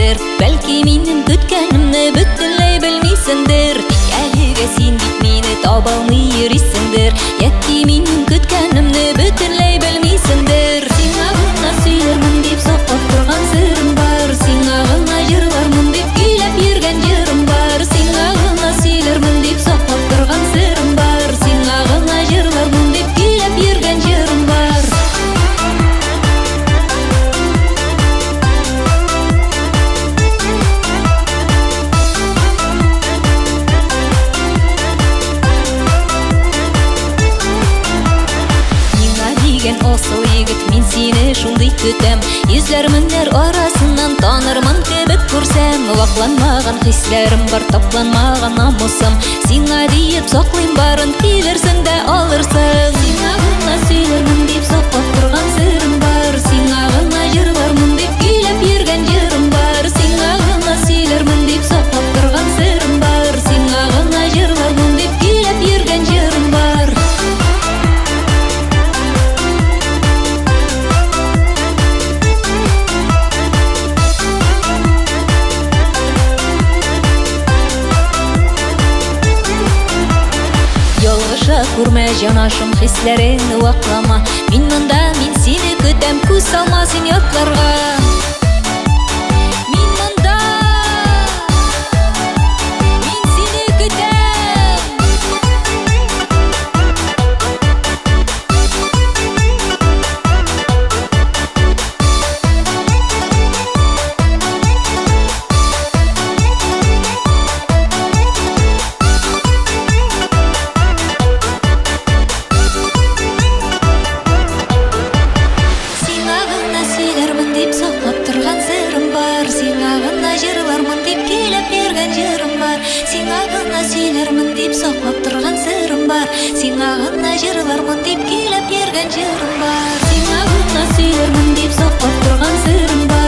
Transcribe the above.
билмейсіңдер. Бәлки минем көткәнемне бөтенләй белмейсіңдер. Тик әлегә син бит мине таба алмый йөрисеңдер. Яки минем көткәнемне бөтенләй белмейсіңдер. Сиңа гына сөйләрмен дип саклап торган сырым бар. Сиңа гына җырлармын дип көйләп йөргән җырым бар. Сиңа гына сөйләрмен дип саклап торган сырым бар. Сиңа гына җырлармын дип көйләп йөргән җырым бар. Асыл егет, мин сине шундый көтәм. Йөзләр меңнәр арасыннан танырмын кебек күрсәм. Вакланмаган хисләрем бар, тапланмаган намусым. Сиңа диеп саклыйм барын, килерсең дә алырсың. Сиңа гына сөйләрмен дип саклап торган сырым бар. Сиңа гына җырлармын дип көйләп йөргән җырым бар. Сиңа гына сөйләрмен дип саклап торган сырым бар. Сиңа гына җырлармын дип көйләп йөргән җырым бар. Ялгыша күрмә җанашым, хисләреңне ваклама. Мин монда, мин сине көтәм, күз салма син ятларга. Мин монда, мин сине көтәм. Сиңа гына сөйләрмен дип саклап торган сырым бар. Сиңа гына җырлармын дип көйләп йөргән җырым бар. Сиңа гына сөйләрмен дип саклап торган сырым бар.